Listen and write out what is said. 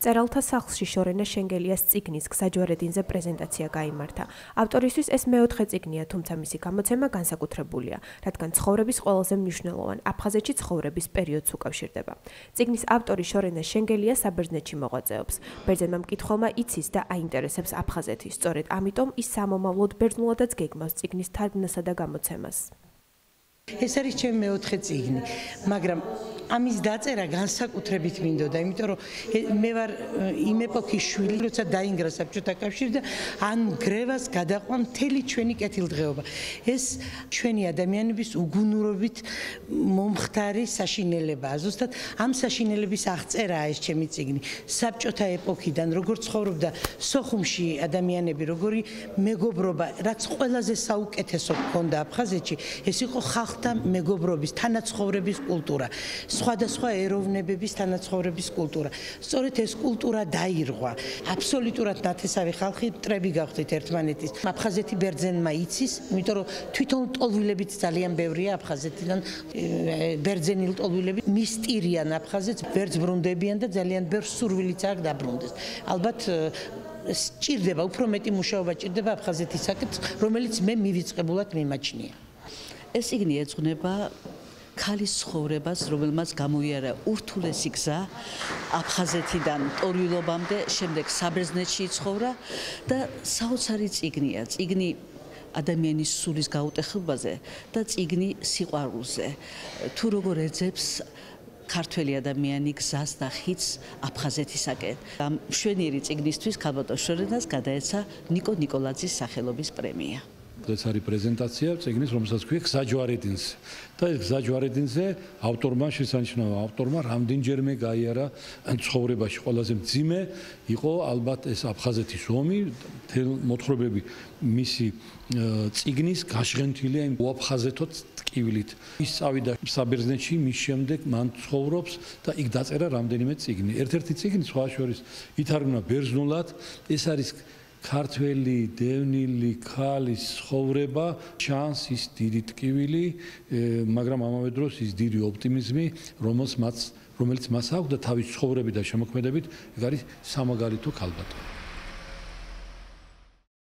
წერალთა სახლში შორენა შენგელიას წიგნის გზაჯვარედინზე პრეზენტაცია გაიმართა. ავტორისთვის ეს მეოთხე წიგნია, თუმცა მისი გამოცემა განსაკუთრებულია, რადგან ცხოვრების ყველაზე მნიშვნელოვან აფხაზეთში ცხოვრების პერიოდს უკავშირდება. წიგნის ავტორი შორენა შენგელია საბერძნეთში მოღვაწეობს. ბერძენმა მკითხველმა იცის და აინტერესებს აფხაზეთი, სწორედ ამიტომ ის სამომავლოდ ბერძნულადაც გეგმავს წიგნის თარგმნასა და გამოცემას. ეს არის ჩემი მეოთხე წიგნი, მაგრამ ამის დაწერა განსაკუთრებით მინდოდა, იმიტომ რომ მე ვარ იმ ეპოქის შვილი, როცა დაინგრა საბჭოთა კავშირი და ან გრევას გადაყვა მთელი ჩვენი კეთილდღეობა. ეს ჩვენი ადამიანების უგუნურობით მომხდარი საშინელებაა. ზუსტად ამ საშინელების აღწერაა ეს ჩემი წიგნი. საბჭოთა ეპოქიდან როგორ ცხოვრობდა სოხუმში ადამიანები, როგორი მეგობრობა, რაც ყველაზე საუკეთესო ჰქონდა აფხაზეთში, ეს იყო ხალხთა მეგობრობის, თანაცხოვრების კულტურა. სხვადასხვა ეროვნებების თანაცხოვრების კულტურა. სწორედ ეს კულტურა დაირღვა. აბსოლუტურად ნათესავი ხალხი მტრები გავხდით ერთმანეთის. აფხაზეთი ბერძენმა იცის, იმიტომ რომ თვითონ ლტოლვილებიც ძალიან ბევრია აფხაზეთიდან. ბერძენი ლტოლვილები მისტირიან აფხაზეთს, ვერც ბრუნდებიან და ძალიან ბევრ სურვილიც აქვს დაბრუნდეს. ალბათ სჭირდება, უფრო მეტი მუშაობა სჭირდება აფხაზეთისაკენ, რომელიც მე მივიწყებულად მიმაჩნია. ეს წიგნი ეძღვნება ქალის ცხოვრებას, რომელმაც გამოიარა ურთულესი გზა აფხაზეთიდან ტორვილობამდე, შემდეგ საბერძნეთში იცხოვრა და საოცარი წიგნია. წიგნი ადამიანის სულის გაუტეხებაზე და წიგნი სიყვარულზე. თუ როგორ ეძებს ქართველი ადამიანი გზას და ხიდს აფხაზეთისაკენ. ამ მშვენიერი წიგნისთვის ქალბატონ შორენას გადაეცა ნიკო ნიკოლაძის სახელობის პრემია. ეს არის პრეზენტაცია წიგნის, რომელსაც ქვია გზაჯვარედინზე. და ეს გზაჯვარედინზე ავტორმა შესანიშნავია, ავტორმა რამდენჯერმე გაიარა ცხოვრებაში ყველაზე მძიმე იყო ალბათ ეს აფხაზეთის ომი, მოთხრობები მისი წიგნის გაშღენთილია იმ უაფხაზეთოთ ტკივილით. ის წავიდა საბერძნეთში, მის შემდეგ მან ცხოვრობს და იქ დაწერა რამდენიმე წიგნი. ერთ-ერთი წიგნი სხვა შორის ითარგმნა ბერძნულად, ეს არის ქართველი დევნილი ქალის ცხოვრება, ჩანს ის დიდი ტკივილი, მაგრამ ამავე დროს ის დიდი ოპტიმიზმი, რომელიც მას აქვს და თავის ცხოვრებით და შემოქმედებით, ეს არის სამაგალითო ქალბატონი.